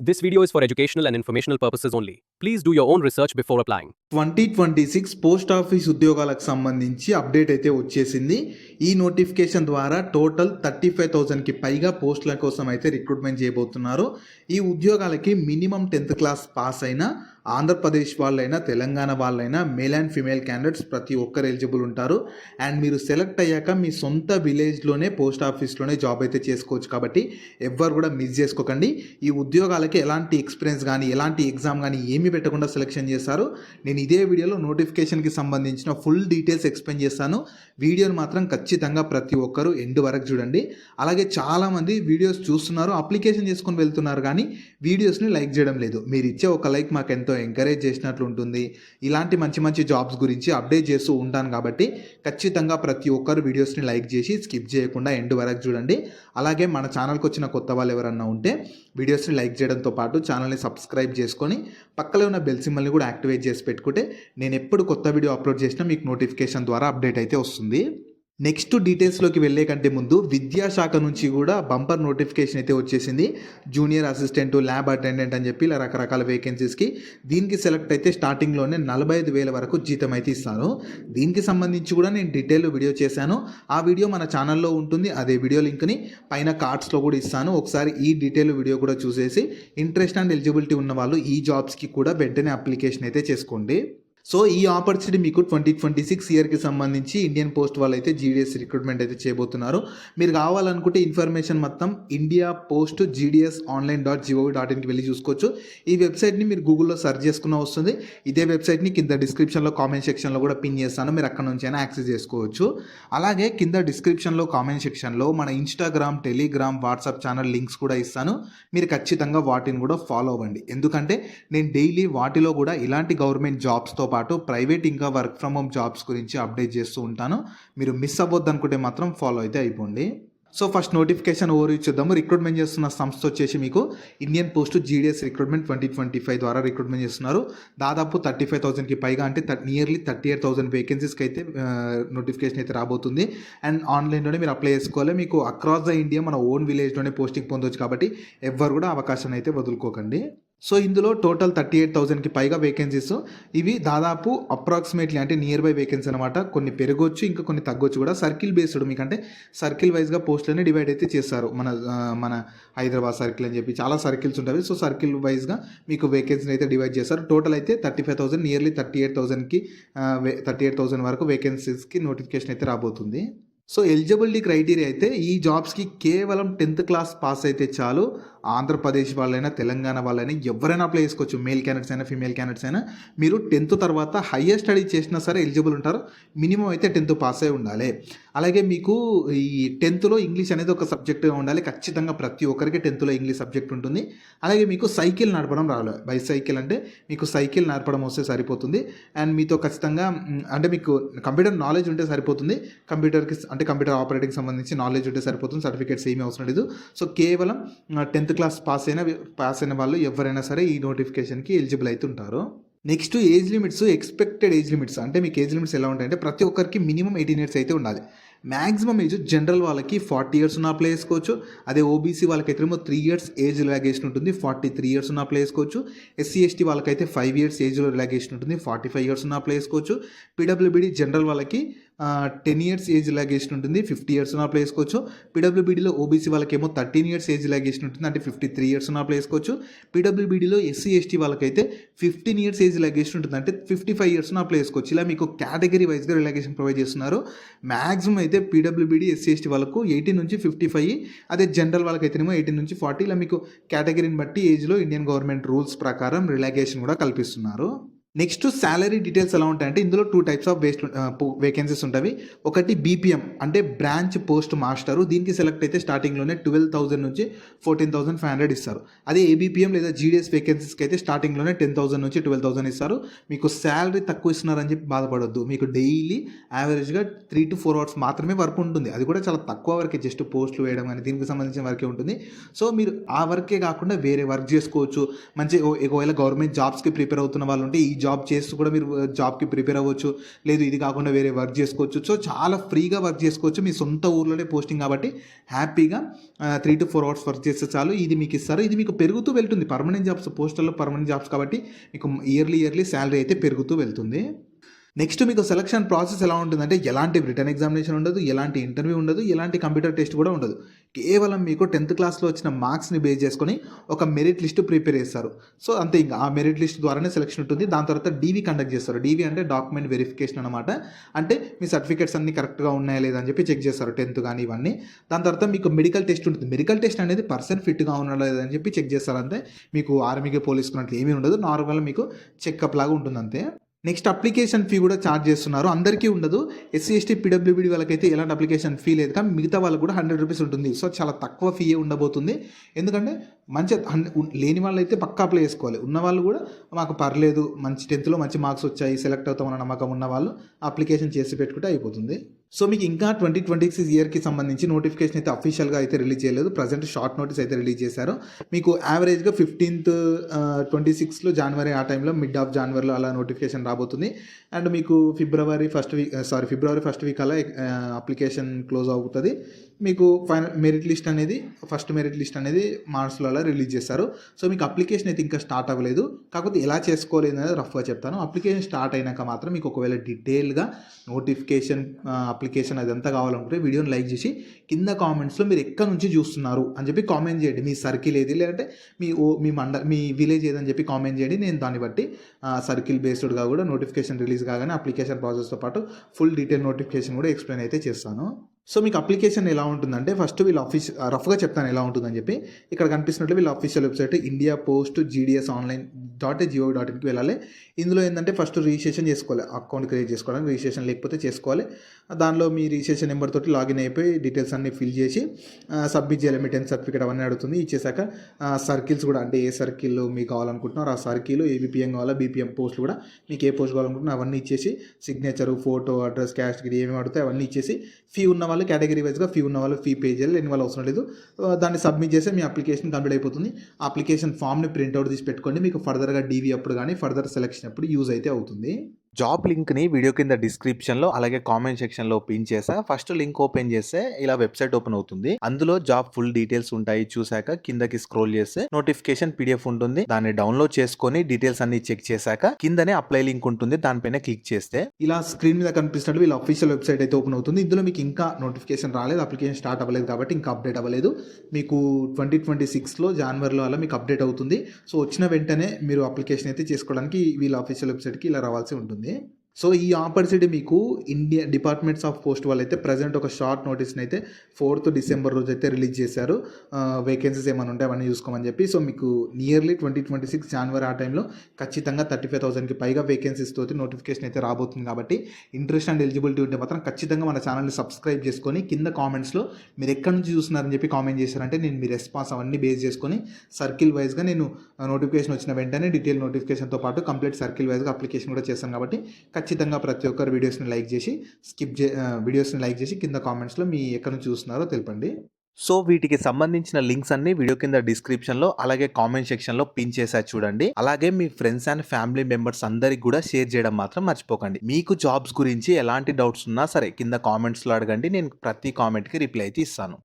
This video is for educational and informational purposes only. Please do your own research before applying. 2026 post office ఉద్యోగాలకు సంబంధించి update అయితే వచ్చేసింది. ఈ notification ద్వారా total 35,000కి పైగా పోస్టుల కోసం అయితే రిక్రూట్మెంట్ చేయబోతున్నారు. ఈ ఉద్యోగాలకి మినిమం 10th క్లాస్ పాస్ అయినా ఆంధ్రప్రదేశ్ వాళ్ళైనా తెలంగాణ వాళ్ళైనా మేల్ అండ్ ఫీమేల్ క్యాండిడేట్స్ ప్రతి ఒక్కరు ఎలిజిబుల్ ఉంటారు. అండ్ మీరు సెలెక్ట్ అయ్యాక మీ సొంత విలేజ్లోనే పోస్ట్ ఆఫీస్లోనే జాబ్ అయితే చేసుకోవచ్చు. కాబట్టి ఎవ్వరు కూడా మిస్ చేసుకోకండి. ఈ ఉద్యోగాలకి ఎలాంటి ఎక్స్పీరియన్స్ కానీ ఎలాంటి ఎగ్జామ్ కానీ ఏమీ పెట్టకుండా సెలెక్షన్ చేస్తారు. నేను ఇదే వీడియోలో నోటిఫికేషన్కి సంబంధించిన ఫుల్ డీటెయిల్స్ ఎక్స్ప్లెయిన్ చేస్తాను. వీడియోని మాత్రం ఖచ్చితంగా ప్రతి ఒక్కరు ఎండ్ వరకు చూడండి. అలాగే చాలామంది వీడియోస్ చూస్తున్నారు, అప్లికేషన్ చేసుకొని వెళ్తున్నారు, కానీ వీడియోస్ని లైక్ చేయడం లేదు. మీరు ఇచ్చే ఒక లైక్ మాకు ఎంతో ఎంకరేజ్ చేసినట్లు ఉంటుంది. ఇలాంటి మంచి మంచి జాబ్స్ గురించి అప్డేట్ చేస్తూ ఉంటాను. కాబట్టి ఖచ్చితంగా ప్రతి ఒక్కరు వీడియోస్ని లైక్ చేసి స్కిప్ చేయకుండా ఎండ్ వరకు చూడండి. అలాగే మన ఛానల్కి వచ్చిన కొత్త వాళ్ళు ఎవరన్నా ఉంటే వీడియోస్ని లైక్ చేయడంతో పాటు ఛానల్ని సబ్స్క్రైబ్ చేసుకొని పక్కలో ఉన్న బెల్ సింబల్ని కూడా యాక్టివేట్ చేసి పెట్టుకుంటే నేను ఎప్పుడు కొత్త వీడియో అప్లోడ్ చేసినా మీకు నోటిఫికేషన్ ద్వారా అప్డేట్ అయితే వస్తుంది. నెక్స్ట్ డీటెయిల్స్లోకి వెళ్ళే కంటే ముందు విద్యాశాఖ నుంచి కూడా బంపర్ నోటిఫికేషన్ అయితే వచ్చేసింది. జూనియర్ అసిస్టెంట్, ల్యాబ్ అటెండెంట్ అని చెప్పి ఇలా రకరకాల వేకెన్సీస్కి దీనికి సెలెక్ట్ అయితే స్టార్టింగ్లోనే 45,000 వరకు జీతం అయితే ఇస్తాను. దీనికి సంబంధించి కూడా నేను డీటెయిల్ వీడియో చేశాను. ఆ వీడియో మన ఛానల్లో ఉంటుంది. అదే వీడియో లింక్ని పైన కార్డ్స్లో కూడా ఇస్తాను. ఒకసారి ఈ డీటెయిల్ వీడియో కూడా చూసేసి ఇంట్రెస్ట్ అండ్ ఎలిజిబిలిటీ ఉన్న వాళ్ళు ఈ జాబ్స్కి కూడా వెంటనే అప్లికేషన్ అయితే చేసుకోండి. సో ఈ ఆపర్చునిటీ మీకు 2026 ఇయర్కి సంబంధించి ఇండియన్ పోస్ట్ వాళ్ళు అయితే జీడిఎస్ రిక్రూట్మెంట్ అయితే చేయబోతున్నారు. మీరు కావాలనుకుంటే ఇన్ఫర్మేషన్ మొత్తం ఇండియా పోస్ట్ జీడిఎస్ online.gov.inకి వెళ్ళి చూసుకోవచ్చు. ఈ వెబ్సైట్ని మీరు గూగుల్లో సెర్చ్ చేసుకున్న వస్తుంది. ఇదే వెబ్సైట్ని కింద డిస్క్రిప్షన్లో కామెంట్ సెక్షన్లో కూడా పిన్ చేస్తాను. మీరు అక్కడ నుంచి అయినా యాక్సెస్ చేసుకోవచ్చు. అలాగే కింద డిస్క్రిప్షన్లో కామెంట్ సెక్షన్లో మన Instagram, Telegram, WhatsApp channel links కూడా ఇస్తాను. మీరు ఖచ్చితంగా వాటిని కూడా ఫాలో అవ్వండి. ఎందుకంటే నేను డైలీ వాటిలో కూడా ఇలాంటి గవర్నమెంట్ జాబ్స్తో పాటు ప్రైవేట్ ఇంకా వర్క్ ఫ్రమ్ హోమ్ జాబ్స్ గురించి అప్డేట్ చేస్తూ ఉంటాను. మీరు మిస్ అవ్వద్దు అనుకుంటే మాత్రం ఫాలో అయితే అయిపోండి. సో ఫస్ట్ నోటిఫికేషన్ ఓవర్ చూద్దాము. రిక్రూట్మెంట్ చేస్తున్న సంస్థ వచ్చేసి మీకు ఇండియన్ పోస్ట్ జీడిఎస్ రిక్రూట్మెంట్ 2025 ద్వారా రిక్రూట్మెంట్ చేస్తున్నారు. దాదాపు 35,000కి పైగా అంటే నియర్లీ 38,000 వేకెన్సీస్కి అయితే నోటిఫికేషన్ అయితే రాబోతుంది. అండ్ ఆన్లైన్లోనే మీరు అప్లై చేసుకోవాలి. మీకు అక్రాస్ ద ఇండియా మన ఓన్ విలేజ్లోనే పోస్టింగ్ పొందవచ్చు. కాబట్టి ఎవ్వరు కూడా అవకాశాన్ని అయితే వదులుకోకండి. సో ఇందులో టోటల్ 38,000కి పైగా వేకెన్సీస్. ఇవి దాదాపు అప్రాక్సిమేట్లీ అంటే నియర్ బై వేకెన్సీ అనమాట. కొన్ని పెరగొచ్చు, ఇంకా కొన్ని తగ్గొచ్చు కూడా. సర్కిల్ బేస్డ్, మీకంటే సర్కిల్ వైజ్గా పోస్టులని డివైడ్ అయితే చేస్తారు. మన హైదరాబాద్ సర్కిల్ అని చెప్పి చాలా సర్కిల్స్ ఉంటాయి. సో సర్కిల్ వైజ్గా మీకు వేకెన్సీని అయితే డివైడ్ చేస్తారు. టోటల్ అయితే 35,000 నియర్లీ 38,000 వరకు వేకెన్సీస్కి నోటిఫికేషన్ అయితే రాబోతుంది. సో ఎలిజిబిలిటీ క్రైటీరియా అయితే ఈ జాబ్స్కి కేవలం 10th క్లాస్ పాస్ అయితే చాలు. ఆంధ్రప్రదేశ్ వాళ్ళైనా తెలంగాణ వాళ్ళైనా ఎవరైనా అప్లై చేసుకోవచ్చు. మేల్ క్యాండిడేట్స్ అయినా ఫీమేల్ క్యాండిడేట్స్ అయినా. మీరు 10th తర్వాత హయ్యర్ స్టడీ చేసినా సరే ఎలిజిబుల్ ఉంటారు. మినిమం అయితే 10th పాస్ అయి ఉండాలి. అలాగే మీకు ఈ 10thలో ఇంగ్లీష్ అనేది ఒక సబ్జెక్టుగా ఉండాలి. ఖచ్చితంగా ప్రతి ఒక్కరికి 10thలో ఇంగ్లీష్ సబ్జెక్ట్ ఉంటుంది. అలాగే మీకు సైకిల్ నడపడం రావాలి. బైసైకిల్ అంటే మీకు సైకిల్ నడపడం వస్తే సరిపోతుంది. అండ్ మీతో ఖచ్చితంగా అంటే మీకు కంప్యూటర్ నాలెడ్జ్ ఉంటే సరిపోతుంది. కంప్యూటర్ ఆపరేటింగ్ సంబంధించి నాలెడ్జ్ ఉంటే సరిపోతుంది. సర్టిఫికేట్స్ ఏమీ అవసరం లేదు. సో కేవలం 10th క్లాస్ పాస్ అయిన వాళ్ళు ఎవరైనా సరే ఈ నోటిఫికేషన్కి ఎలిజిబుల్ అయితే ఉంటారు. Next age limits, expected age limits. అంటే మీకు ఏజ్ లిమిట్స్ ఎలా ఉంటాయంటే ప్రతి ఒక్కరికి మినిమం 18 years అయితే ఉండాలి. మ్యాక్సిమం ఏజ్ జనరల్ వాళ్ళకి 40 years ఉన్న అప్లై చేసుకోవచ్చు. అదే ఓబీసీ వాళ్ళకైతే 3 years ఏజ్ రిలాగేషన్ ఉంటుంది, 43 years ఉన్న అప్లై చేసుకోవచ్చు. ఎస్సీ ఎస్టీ వాళ్ళకైతే 5 years ఏజ్లో రిలాగేషన్ ఉంటుంది, 45 years ఉన్న అప్లై చేసుకోవచ్చు. పీడబ్ల్యూబీడీ జనరల్ వాళ్ళకి 10 years ఏజ్ రిలాగేషన్ ఉంటుంది, 50 years ఉన్న అప్లై చేసుకోవచ్చు. పీడబ్ల్యూబీడీలో ఓబీసీ వాళ్ళకేమో 13 years ఏజ్ రిలాగేషన్ ఉంటుంది, అంటే 53 years ఉన్న అప్లై చేసుకోవచ్చు. పీడబ్ల్యూబీడీలో ఎస్సీ ఎస్టీ వాళ్ళకైతే 15 years ఏజ్ రిలాగేషన్ ఉంటుంది, అంటే 55 years ఉన్న అప్లై చేసుకోవచ్చు. ఇలా మీకు కేటగిరీ వైజ్గా రిలాగేషన్ ప్రొవైడ్ చేస్తున్నారు. మ్యాక్సిమం అయితే పీడబ్ల్యూబీడీ ఎస్సీ ఎస్టీ వాళ్ళకు 18 నుంచి 55, అదే జనరల్ వాళ్ళకైతేనేమో 18 నుంచి 40. ఇలా మీకు కేటగిరీని బట్టి ఏజ్లో ఇండియన్ గవర్నమెంట్ రూల్స్ ప్రకారం రిలాగేషన్ కూడా కల్పిస్తున్నారు. నెక్స్ట్ శాలరీ డీటెయిల్స్ ఎలా ఉంటాయంటే ఇందులో 2 types ఆఫ్ వేకెన్సీస్ ఉంటాయి. ఒకటి బీపీఎం అంటే బ్రాంచ్ పోస్ట్ మాస్టరు. దీనికి సెలెక్ట్ అయితే స్టార్టింగ్లోనే 12,000 నుంచి 14,500 ఇస్తారు. అదే ఏబీపీఎం లేదా జీడిఎస్ వేకెన్సీస్కి అయితే స్టార్టింగ్లోనే 10,000 నుంచి 12,000 ఇస్తారు. మీకు శాలరీ తక్కువ ఇస్తున్నారని చెప్పి బాధపడొద్దు. మీకు డైలీ యావరేజ్గా 3 to 4 hours మాత్రమే వర్క్ ఉంటుంది. అది కూడా చాలా తక్కువ వరకే, జస్ట్ పోస్టులు వేయడం కానీ దీనికి సంబంధించిన వర్కే ఉంటుంది. సో మీరు ఆ వర్కే కాకుండా వేరే వర్క్ చేసుకోవచ్చు. మంచి ఒకవేళ గవర్నమెంట్ జాబ్స్కి ప్రిపేర్ అవుతున్న వాళ్ళు ఉంటే ఈ జాబ్ చేస్తూ కూడా మీరు జాబ్‌కి ప్రిపేర్ అవ్వచ్చు. లేదు ఇది కాకుండా వేరే వర్క్ చేసుకోవచ్చు. సో, చాలా ఫ్రీగా వర్క్ చేసుకోవచ్చు. మీ సొంత ఊర్లోనే పోస్టింగ్ కాబట్టి హ్యాపీగా 3-4 అవర్స్ వర్క్ చేస్తే చాలు. ఇది మీకు ఇస్తారు. ఇది మీకు పెరుగుతూ వెళ్తుంది. పర్మనెంట్ జాబ్స్ పోస్టల్‌లో పర్మనెంట్ జాబ్స్ కాబట్టి మీకు ఇయర్లీ సాలరీ అయితే పెరుగుతూ వెళ్తుంది. నెక్స్ట్ మీకు సెలక్షన్ ప్రాసెస్ ఎలా ఉంటుందంటే ఎలాంటి రిటన్ ఎగ్జామినేషన్ ఉండదు, ఎలాంటి ఇంటర్వ్యూ ఉండదు, ఎలాంటి కంప్యూటర్ టెస్ట్ కూడా ఉండదు. కేవలం మీకు 10th క్లాస్‌లో వచ్చిన మార్క్స్‌ని బేస్ చేసుకొని ఒక మెరిట్ లిస్ట్ ప్రిపేర్ చేస్తారు. సో, అంతే ఇంక ఆ మెరిట్ లిస్ట్ ద్వారానే సెలక్షన్ ఉంటుంది. దాని తర్వాత డీవీ కండక్ట్ చేస్తారు. డీవీ అంటే డాక్యుమెంట్ వెరిఫికేషన్ అనమాట. అంటే మీ సర్టిఫికేట్స్ అన్నీ కరెక్ట్‌గా ఉన్నాయా లేదా అని చెప్పి చెక్ చేస్తారు. 10th కానీ ఇవన్నీ. దాని తర్వాత మీకు మెడికల్ టెస్ట్ ఉంటుంది. మెడికల్ టెస్ట్ అనేది పర్సన్ ఫిట్‌గా ఉన్నాడా లేదా అని చెప్పి చెక్ చేస్తారు అంతే. మీకు ఆర్మీకి, పోలీస్‌కి ఉన్నట్లు ఏమీ ఉండదు. నార్మల్‌గా మీకు చెకప్ లాగా ఉంటుందంతే. నెక్స్ట్ అప్లికేషన్ ఫీ కూడా చార్జ్ చేస్తున్నారు. అందరికీ ఉండదు. ఎస్సీ, ఎస్టీ, పీడబ్ల్యూబీడీ వాళ్ళకైతే ఎలాంటి అప్లికేషన్ ఫీ లేదు. కానీ మిగతా వాళ్ళకి కూడా ₹100 ఉంటుంది. సో, చాలా తక్కువ ఫీయే ఉండబోతుంది. ఎందుకంటే మంచి లేని వాళ్ళైతే పక్కా అప్లై చేసుకోవాలి. ఉన్నవాళ్ళు కూడా మాకు పర్లేదు మంచి 10థ్‌లో మంచి మార్క్స్ వచ్చాయి, సెలెక్ట్ అవుతామన్న నమ్మకం ఉన్న వాళ్ళు అప్లికేషన్ చేసి పెట్టుకుంటే అయిపోతుంది. సో, మీకు ఇంకా 2026 ఇయర్‌కి సంబంధించి నోటిఫికేషన్ అయితే అఫీషియల్‌గా అయితే రిలీజ్ చేయలేదు. ప్రెజెంట్ షార్ట్ నోటీస్ అయితే రిలీజ్ చేశారు. మీకు యావరేజ్‌గా 15th 26లో జనవరి ఆ టైంలో మిడ్ ఆఫ్ జనవరిలో అలా నోటిఫికేషన్ రాబోతుంది. అండ్ మీకు ఫిబ్రవరి ఫస్ట్ వీక్ అలా అప్లికేషన్ క్లోజ్ అవుతుంది. మీకు మెరిట్ లిస్ట్ అనేది ఫస్ట్ మెరిట్ లిస్ట్ అనేది మార్చ్‌లో అలా రిలీజ్ చేస్తారు. సో, మీకు అప్లికేషన్ అయితే ఇంకా స్టార్ట్ అవ్వలేదు. కాకపోతే ఎలా చేసుకోవాలి అనేది రఫ్‌గా చెప్తాను. అప్లికేషన్ స్టార్ట్ అయినాక మాత్రం మీకు ఒకవేళ డీటెయిల్‌గా నోటిఫికేషన్ అప్లికేషన్ అదంతా కావాలనుకుంటే వీడియోని లైక్ చేసి కింద కామెంట్స్‌లో మీరు ఎక్కడి నుంచి చూస్తున్నారు అని చెప్పి కామెంట్ చేయండి. మీ సర్కిల్ ఏది లేదంటే మీ విలేజ్ ఏదని చెప్పి కామెంట్ చేయండి. నేను దాన్ని బట్టి సర్కిల్ బేస్డ్‌గా కూడా నోటిఫికేషన్ రిలీజ్ కాగానే అప్లికేషన్ ప్రాసెస్‌తో పాటు ఫుల్ డీటెయిల్ నోటిఫికేషన్ కూడా ఎక్స్‌ప్లెయిన్ అయితే చేస్తాను. సో, మీకు అప్లికేషన్ ఎలా ఉంటుందంటే ఫస్ట్ వీళ్ళ రఫ్‌గా చెప్తాను ఎలా ఉంటుందని చెప్పి. ఇక్కడ కనిపిస్తున్నట్లు వీళ్ళ అఫీషియల్ వెబ్సైట్ indiapost.gdsonline.gov.inకి వెళ్ళాలి. ఇందులో ఏంటంటే ఫస్ట్ రిజిస్ట్రేషన్ చేసుకోవాలి. అకౌంట్ క్రియేట్ చేసుకోవడానికి రిజిస్ట్రేషన్ లేకపోతే చేసుకోవాలి. దానిలో మీ రిజిస్ట్రేషన్ నెంబర్ తోటి లాగిన్ అయిపోయి డీటెయిల్స్ అన్నీ ఫిల్ చేసి సబ్మిట్ చేయాలి. మీ 10th సర్టిఫికేట్ అవన్నీ అడుగుతుంది. ఇచ్చేసాక సర్కిల్స్ కూడా అంటే ఏ సర్కిల్ మీకు కావాలనుకుంటున్నారో ఆ సర్కిల్ ఏబీపీఎం కావాలా బీపీఎం పోస్టులు కూడా మీకు ఏ పోస్ట్ కావాలనుకుంటున్నారో అవన్నీ ఇచ్చేసి సిగ్నేచరు, ఫోటో, అడ్రస్, క్యాస్ట్ గిరి ఏమేమి అడుగుతాయి అవన్నీ ఇచ్చేసి ఫీ ఉన్న వాళ్ళు కేటగిరీ వైజ్గా ఫీ ఉన్న వాళ్ళు ఫీ పే చేయాలి. లేని వాళ్ళు అవసరం లేదు. దాన్ని సబ్మిట్ చేస్తే మీ అప్లికేషన్ కంప్లీట్ అయిపోతుంది. ఆ అప్లికేషన్ ఫామ్ని ప్రింట్అవుట్ తీసి పెట్టుకోండి. మీకు ఫర్దర్గా డీవీ అప్పుడు కానీ ఫర్దర్ సెలక్షన్ అప్పుడు యూజ్ అయితే అవుతుంది. జాబ్ లింక్‌ని వీడియో కింద డిస్క్రిప్షన్‌లో అలాగే కామెంట్ సెక్షన్‌లో పిన్ చేశా. ఫస్ట్ లింక్ ఓపెన్ చేస్తే ఇలా వెబ్‌సైట్ ఓపెన్ అవుతుంది. అందులో జాబ్ ఫుల్ డీటెయిల్స్ ఉంటాయి. చూసాక కిందకి స్క్రోల్ చేస్తే నోటిఫికేషన్ పీడీఎఫ్ ఉంటుంది. దాన్ని డౌన్లోడ్ చేసుకొని డీటెయిల్స్ అన్ని చెక్ చేశాక కిందనే అప్లై లింక్ ఉంటుంది. దానిపైన క్లిక్ చేస్తే ఇలా స్క్రీన్ మీద కనిపిస్తున్నట్టు వీళ్ళ అఫీషియల్ వెబ్సైట్ అయితే ఓపెన్ అవుతుంది. ఇందులో మీకు ఇంకా నోటిఫికేషన్ రాలేదు. అప్లికేషన్ స్టార్ట్ అవ్వలేదు కాబట్టి ఇంకా అప్డేట్ అవ్వలేదు. మీకు 2026లో జనవరిలో అలా మీకు అప్డేట్ అవుతుంది. సో, వచ్చిన వెంటనే మీరు అప్లికేషన్ అయితే చేసుకోవడానికి వీళ్ళ అఫీషియల్ వెబ్సైట్‌కి ఇలా రావాల్సి ఉంటుంది. సో, ఈ ఆపర్చునిటీ మీకు ఇండియా డిపార్ట్మెంట్స్ ఆఫ్ పోస్ట్ వాళ్ళైతే ప్రజెంట్ ఒక షార్ట్ నోటీస్‌ని అయితే 4th డిసెంబర్ రోజు అయితే రిలీజ్ చేశారు. వేకెన్సీస్ ఏమైనా ఉంటే అవన్నీ చూసుకోమని చెప్పి. సో, మీకు నియర్లీ 2026 జనవరి ఆ టైంలో ఖచ్చితంగా 35,000కి పైగా వేకెన్సీస్ తోటి నోటిఫికేషన్ అయితే రాబోతుంది కాబట్టి ఇంట్రెస్ట్ అండ్ ఎలిజిబిలిటీ ఉంటే మాత్రం ఖచ్చితంగా మన ఛానల్ని సబ్స్క్రైబ్ చేసుకొని కింద కామెంట్స్‌లో మీరు ఎక్కడి నుంచి చూస్తున్నారని చెప్పి కామెంట్ చేశారంటే నేను మీ రెస్పాన్స్ అవన్నీ బేస్ చేసుకొని సర్కిల్ వైజ్గా నేను నోటిఫికేషన్ వచ్చిన వెంటనే డీటెయిల్ నోటిఫికేషన్తో పాటు కంప్లీట్ సర్కిల్ వైజ్గా అప్లికేషన్ కూడా చేస్తాను కాబట్టి ఖచ్చితంగా ప్రతి ఒక్కరు వీడియోస్ని లైక్ చేసి కింద కామెంట్స్‌లో మీ ఎక్కడి నుంచి చూస్తున్నారో తెలపండి. సో, వీటికి సంబంధించిన లింక్స్ అన్ని వీడియో కింద డిస్క్రిప్షన్‌లో అలాగే కామెంట్ సెక్షన్‌లో పిన్ చేశా చూడండి. అలాగే మీ ఫ్రెండ్స్ అండ్ ఫ్యామిలీ మెంబర్స్ అందరికి కూడా షేర్ చేయడం మాత్రం మర్చిపోకండి. మీకు జాబ్స్ గురించి ఎలాంటి డౌట్స్ ఉన్నా సరే కింద కామెంట్స్‌లో అడగండి. నేను ప్రతి కామెంట్‌కి రిప్లై అయితే ఇస్తాను.